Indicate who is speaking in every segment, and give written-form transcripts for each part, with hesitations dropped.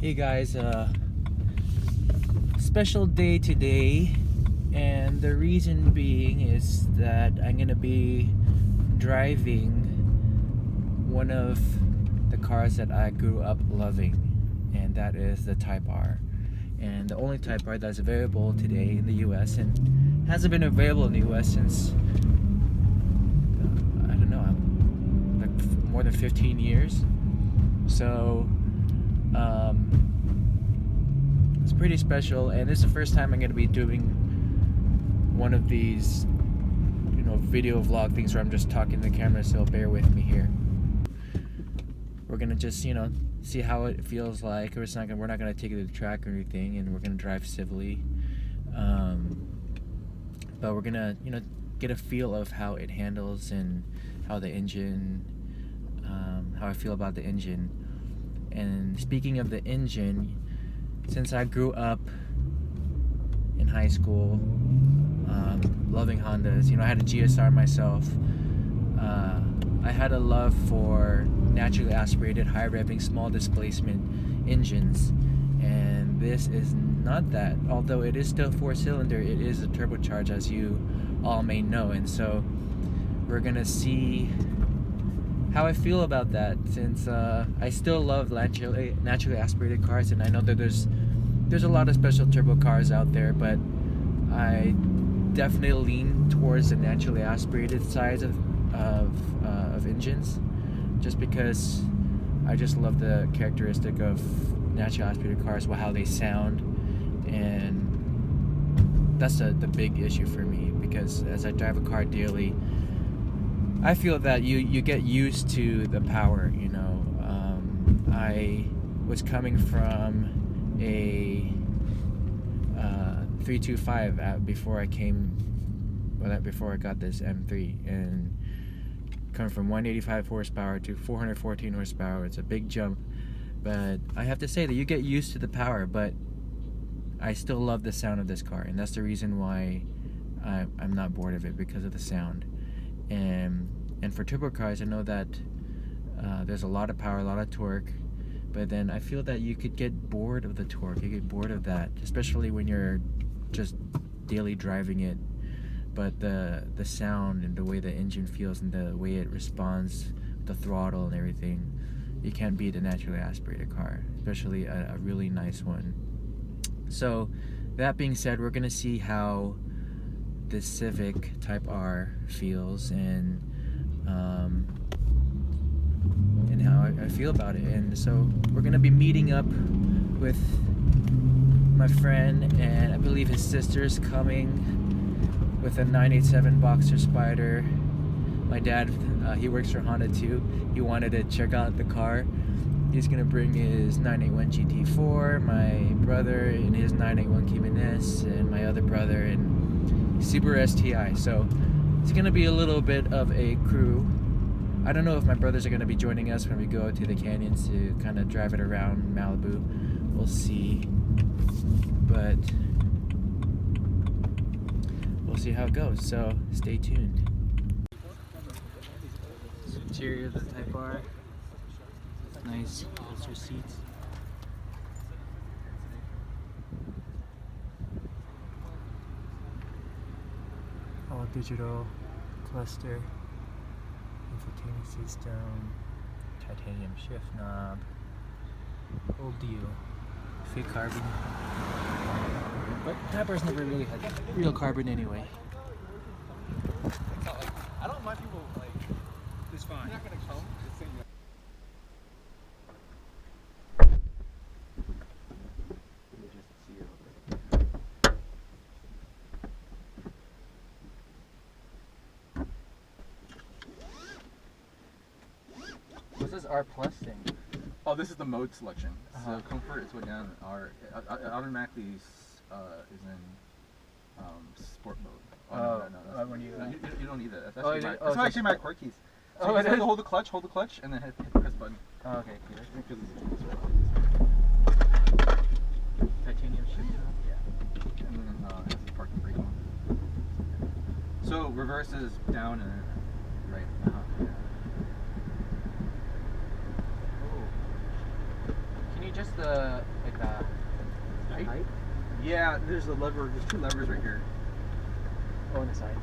Speaker 1: Hey guys, special day today, and the reason being is that I'm gonna be driving one of the cars that I grew up loving, and that is the Type R. And the only Type R that's available today in the US, and hasn't been available in the US since I don't know, like more than 15 years. So it's pretty special, and this is the first time I'm going to be doing one of these, video vlog things where I'm just talking to the camera, so bear with me here. We're going to just, see how it feels like. We're not going to take it to the track or anything, and we're going to drive civilly. But we're going to, get a feel of how it handles and how the engine, how I feel about the engine. And speaking of the engine, since I grew up in high school loving Hondas, I had a GSR myself. I had a love for naturally aspirated, high revving, small displacement engines, and this is not that. Although it is still 4-cylinder, it is a turbocharged, as you all may know, and so we're gonna see how I feel about that, since I still love naturally aspirated cars, and I know that there's a lot of special turbo cars out there, but I definitely lean towards the naturally aspirated side of engines, just because I just love the characteristic of naturally aspirated cars, how they sound, and that's the big issue for me, because as I drive a car daily, I feel that you get used to the power. I was coming from a 325 before I got this M3, and coming from 185 horsepower to 414 horsepower, it's a big jump. But I have to say that you get used to the power, but I still love the sound of this car, and that's the reason why I'm not bored of it, because of the sound. And for turbo cars, I know that there's a lot of power, a lot of torque, but then I feel that you could get bored of the torque. You get bored of that, especially when you're just daily driving it. But the sound and the way the engine feels and the way it responds, the throttle and everything, you can't beat a naturally aspirated car, especially a really nice one. So that being said, we're gonna see how this Civic Type R feels, and how I feel about it. And so we're gonna be meeting up with my friend, and I believe his sister's coming with a 987 Boxer Spider. My dad, he works for Honda too. He wanted to check out the car. He's gonna bring his 981 GT4, my brother in his 981 Cayman S, and my other brother in Subaru STI. So it's gonna be a little bit of a crew. I don't know if my brothers are gonna be joining us when we go to the canyons to kind of drive it around Malibu. We'll see, but we'll see how it goes. So stay tuned. This is the interior of the Type R. Nice bolster seats. All digital cluster, infotainment system, titanium shift knob, whole deal. Fake carbon, but Type R's never really had real carbon anyway.
Speaker 2: I don't mind people it's fine. You're not gonna come.
Speaker 1: What's this R Plus thing?
Speaker 2: Oh, this is the mode selection. So comfort is what down. It automatically is in sport mode. You don't need that. That's actually my core keys. So you just have to hold the clutch, and then hit the press button.
Speaker 1: Oh, okay.
Speaker 2: Because
Speaker 1: Titanium shift knob?
Speaker 2: Yeah. And then it has the parking brake on. So reverse is down and right. Yeah.
Speaker 1: Can you just adjust the height?
Speaker 2: Yeah, there's a lever. There's 2 levers right here.
Speaker 1: Oh, on the side.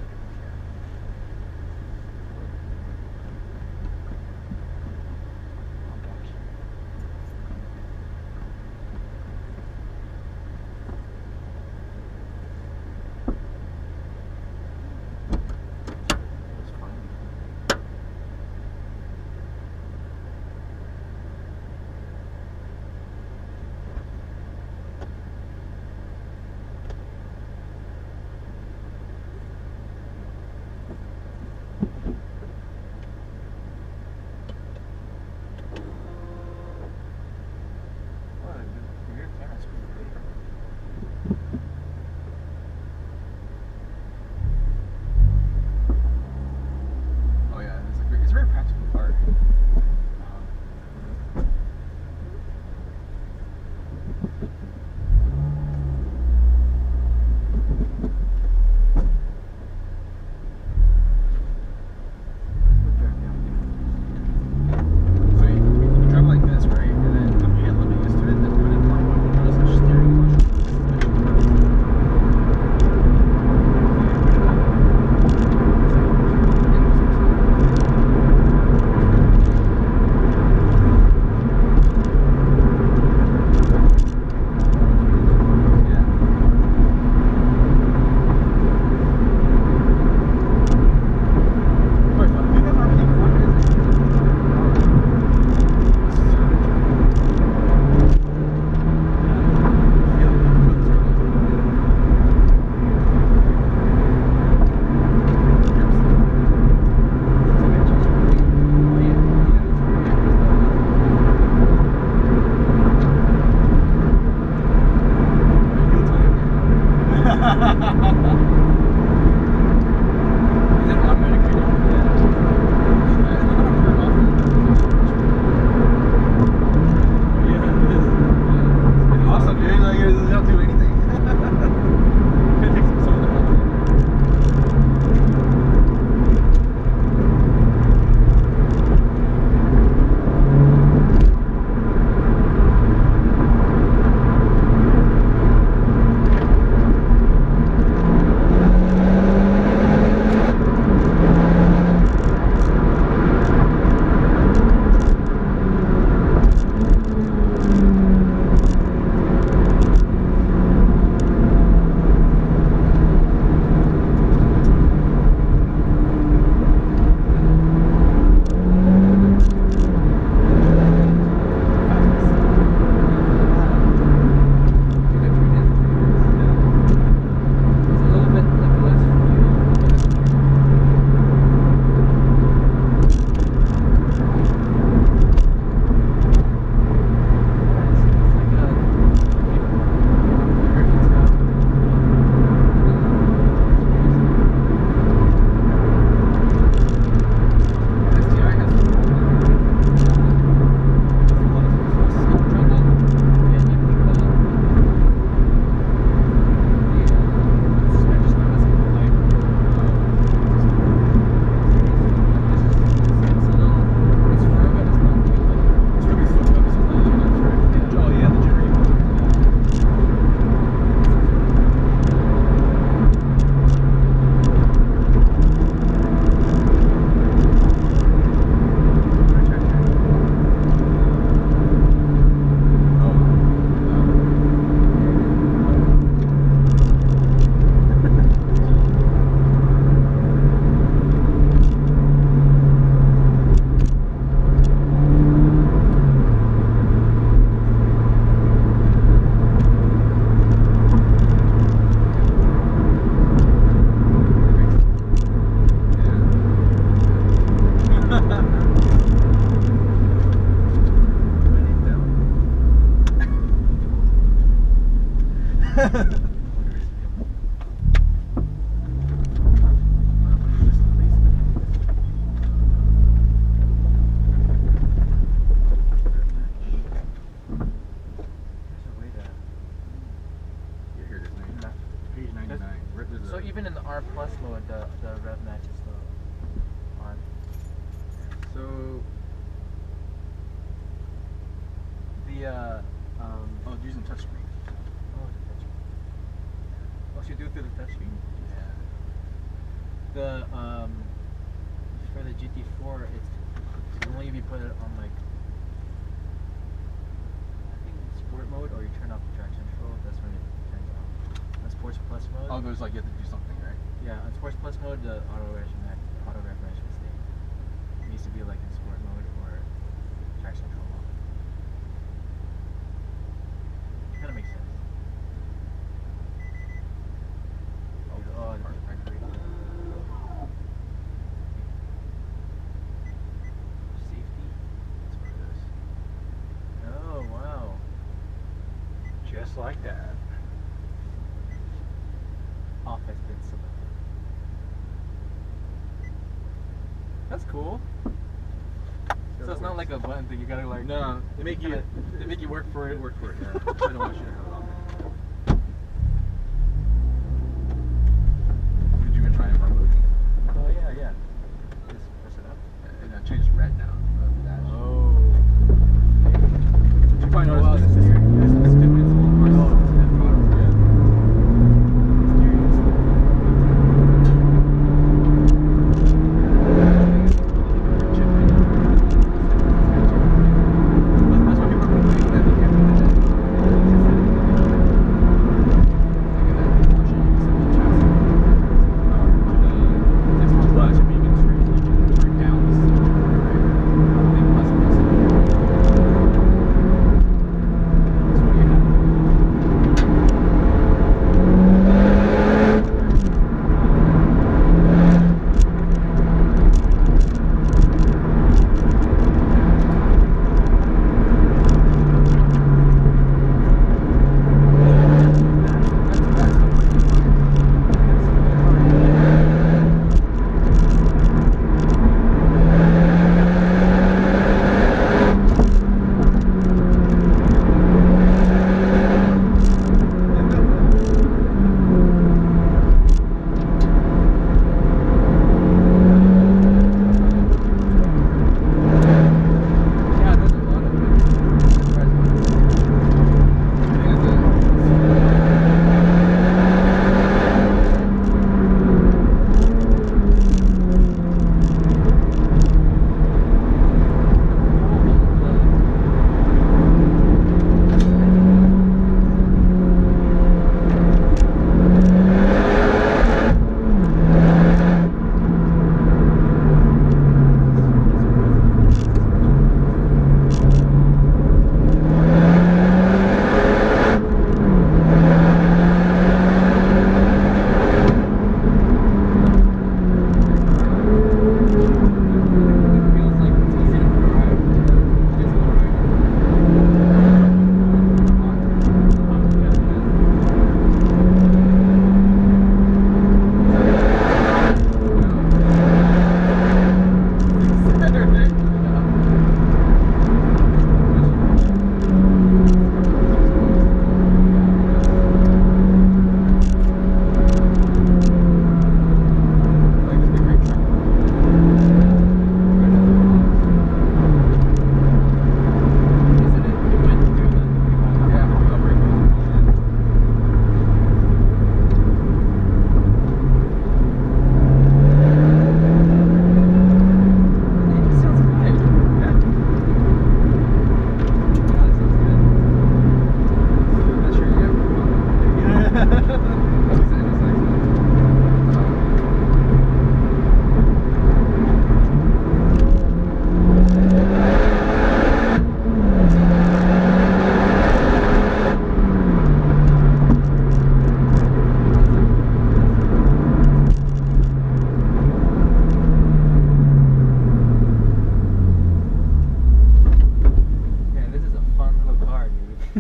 Speaker 1: So even in the R plus mode, the rev match is still on.
Speaker 2: So
Speaker 1: The
Speaker 2: was using touchscreen.
Speaker 3: Oh, the touchscreen. Oh, so you do it through the touchscreen?
Speaker 2: Yeah.
Speaker 3: The for the GT4, it's only if you put it on like I think sport mode, or you turn off the traction control. That's when it turns on. On Sports Plus mode.
Speaker 2: Oh, there's like you have to do something, right?
Speaker 3: Yeah, on Sports Plus mode, the auto rev should stay. It needs to be like in sport mode or traction control mode. Kind of makes sense. Oh, the safety.
Speaker 2: That's what it is.
Speaker 3: Oh wow.
Speaker 4: Just like that.
Speaker 3: Off has been selected. That's cool. So it's not like a button thing. You gotta like.
Speaker 2: No, they make you
Speaker 3: work for it.
Speaker 2: Work for it. Yeah. I don't want you to have it on there. Did you even try and remote?
Speaker 3: Oh yeah. Just press it up.
Speaker 2: And it changed red now.
Speaker 3: Oh.
Speaker 2: You probably
Speaker 3: Oh,
Speaker 2: noticed
Speaker 3: wow,
Speaker 2: this
Speaker 3: the steering.
Speaker 2: is different. It's a little more.
Speaker 3: Oh, it's heavy.
Speaker 2: Yeah.
Speaker 3: Steering is
Speaker 2: That's why people are complaining that they can't do that.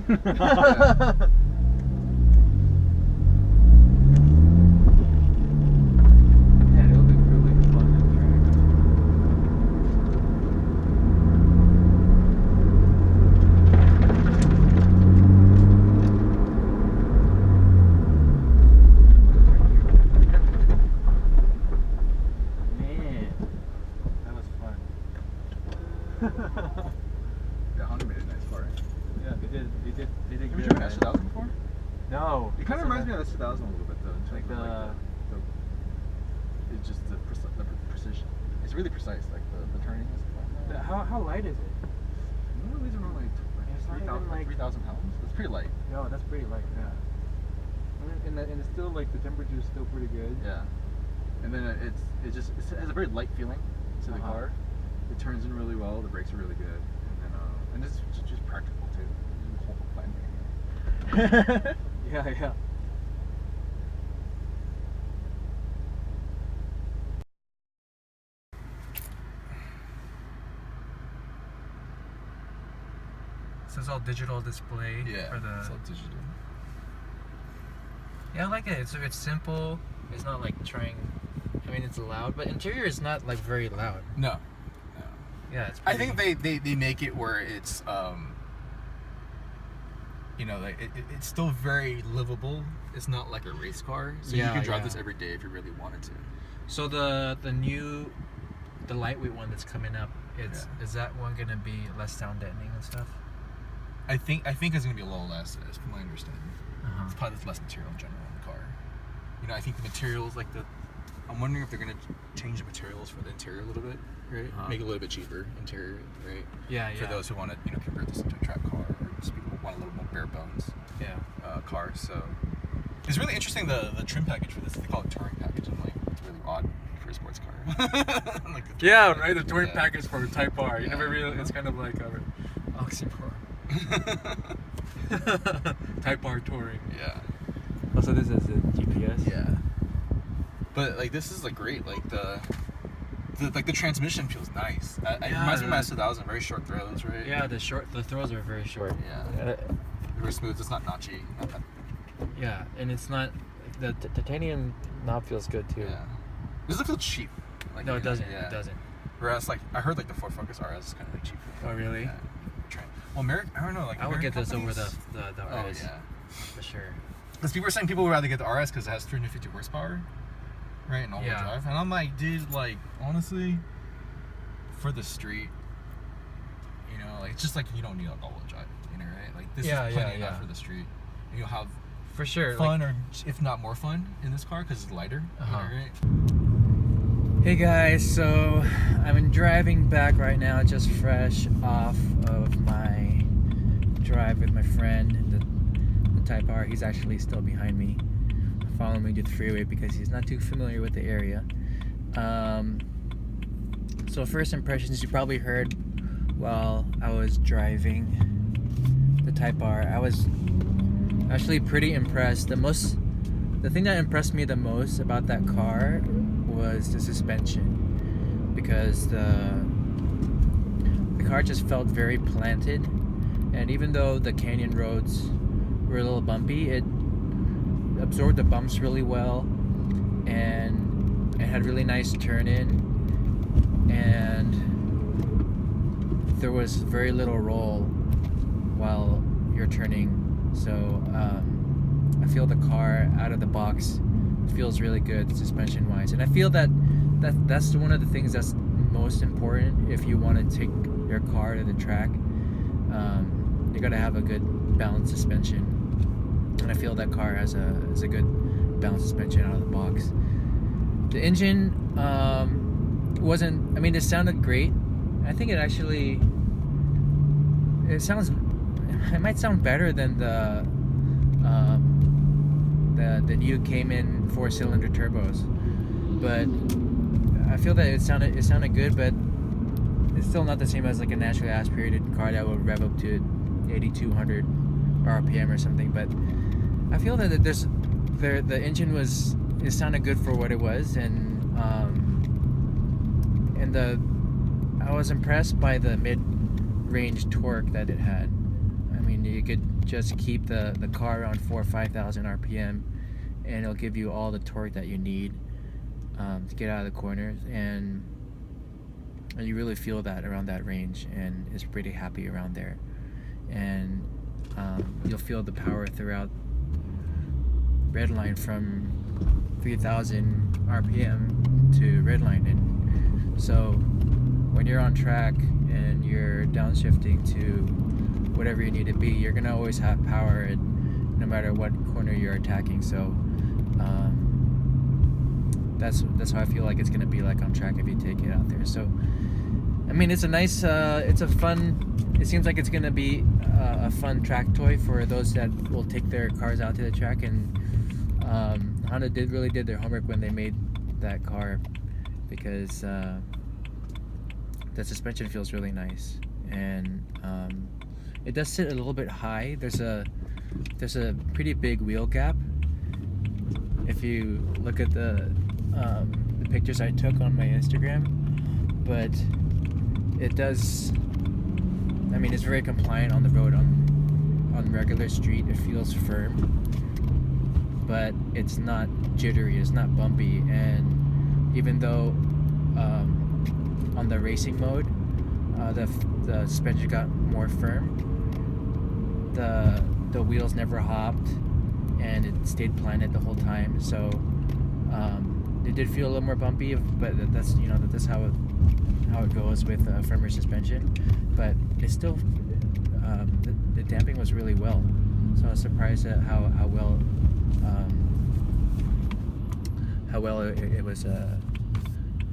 Speaker 3: Yeah, it'll be really fun on track. Man, that was fun.
Speaker 2: Yeah, Honda made a nice car.
Speaker 3: Yeah, they did
Speaker 2: Have you driven S2000 before?
Speaker 3: No.
Speaker 2: It kind of reminds me of S2000 a little bit, though. In terms
Speaker 3: Like
Speaker 2: of it's just the precision. It's really precise, like the turning and stuff like that.
Speaker 3: How light is it?
Speaker 2: It weighs around like 3,000 pounds. It's pretty light.
Speaker 3: No, that's pretty light. Yeah. And it's still like the temperature is still pretty good.
Speaker 2: Yeah. And then it has a very light feeling to the car. It turns in really well. The brakes are really good, and it's just practical too. You hold the plan.
Speaker 3: Yeah. So it's all digital display.
Speaker 2: Yeah.
Speaker 3: For the...
Speaker 2: It's all digital.
Speaker 1: Yeah, I like it. It's simple. It's not like trying. I mean, it's loud, but interior is not like very loud.
Speaker 2: No.
Speaker 1: Yeah, it's.
Speaker 2: I think they make it where it's like it's still very livable. It's not like a race car, so you can drive this every day if you really wanted to.
Speaker 1: So the lightweight one that's coming up, is that one gonna be less sound deadening and stuff?
Speaker 2: I think it's gonna be a little less, from my understanding. It's probably less material in general in the car. I think the materials I'm wondering if they're gonna change the materials for the interior a little bit, right? Make it a little bit cheaper interior, right?
Speaker 1: Yeah.
Speaker 2: For those who want to, convert this into a track car, or just people want a little more bare bones. Car. So it's really interesting the trim package for this. They call it touring package. I'm like, it's really odd for a sports car.
Speaker 3: Right. The touring package for a Type R. You never really. It's kind of like a oxymoron. Type R touring.
Speaker 2: Yeah.
Speaker 1: Also, this is a GPS.
Speaker 2: Yeah. But this is great. The transmission feels nice. It reminds me of my S2000. Very short throws, right?
Speaker 1: Yeah, the throws are very short.
Speaker 2: Yeah. Very smooth. It's not notchy. Not that.
Speaker 1: Yeah, and it's not. The titanium knob feels good too.
Speaker 2: Yeah. It doesn't feel cheap.
Speaker 1: No, it doesn't. Yeah. It doesn't.
Speaker 2: Whereas I heard the Ford Focus RS is kind of cheap.
Speaker 1: Oh really?
Speaker 2: Yeah. Well, I don't know.
Speaker 1: I would get this over the RS.
Speaker 2: Oh yeah.
Speaker 1: For sure.
Speaker 2: Because people are saying people would rather get the RS because it has 350 horsepower, right, and all-wheel drive. And I'm like, dude, honestly, for the street, it's just you don't need an all-wheel drive, right? This is plenty enough for the street. And you'll have
Speaker 1: for sure
Speaker 2: fun, or if not more fun, in this car because it's lighter, right?
Speaker 1: Hey guys, so I'm driving back right now, just fresh off of my drive with my friend, the Type R. He's actually still behind me, following me to the freeway because he's not too familiar with the area. So first impressions, you probably heard while I was driving the Type R. I was actually pretty impressed. The thing that impressed me the most about that car was the suspension, because the car just felt very planted, and even though the canyon roads were a little bumpy, it absorbed the bumps really well, and it had really nice turn in, and there was very little roll while you're turning. So I feel the car out of the box feels really good suspension wise, and I feel that's one of the things that's most important if you want to take your car to the track. You got to have a good balanced suspension, and I feel that car has a good balanced suspension out of the box. The engine wasn't, I mean, it sounded great. I think it might sound better than the new Cayman 4-cylinder turbos, but I feel that it sounded good, but it's still not the same as a naturally aspirated car that would rev up to 8,200 RPM or something. But I feel that the engine it sounded good for what it was, and I was impressed by the mid-range torque that it had. I mean, you could just keep the car around 4,000 or 5,000 RPM, and it'll give you all the torque that you need to get out of the corners, and you really feel that around that range, and it's pretty happy around there. And you'll feel the power throughout redline from 3,000 RPM to redline, and so when you're on track and you're downshifting to whatever you need to be, you're gonna always have power, and no matter what corner you're attacking. So that's how I feel like it's gonna be like on track if you take it out there. So I mean, it's a nice, it's a fun. It seems like it's gonna be a fun track toy for those that will take their cars out to the track. And Honda really did their homework when they made that car, because the suspension feels really nice, and it does sit a little bit high. There's a pretty big wheel gap. If you look at the pictures I took on my Instagram, but it does. I mean, it's very compliant on the road. On regular street, it feels firm, but it's not jittery. It's not bumpy, and even though on the racing mode, the suspension got more firm, the wheels never hopped, and it stayed planted the whole time. So it did feel a little more bumpy, but that's that's how it goes with firmer suspension. But it's still the damping was really well. So I was surprised at how well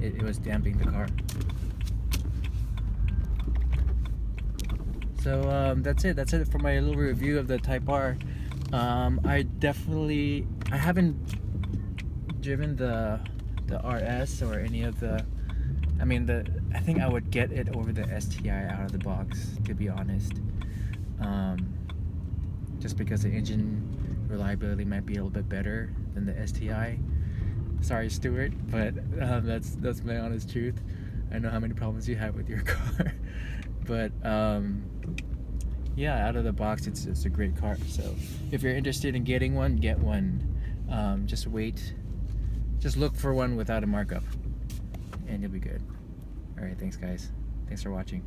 Speaker 1: it was damping the car. So that's it. That's it for my little review of the Type R. I haven't driven the RS or any of the. I mean, I think I would get it over the STI out of the box, to be honest. Just because the engine reliability might be a little bit better than the STI. Sorry, Stuart, but that's my honest truth. I know how many problems you have with your car, but yeah, out of the box, it's a great car. So if you're interested in getting one, get one. Just wait. Just look for one without a markup, and you'll be good. All right, thanks guys. Thanks for watching.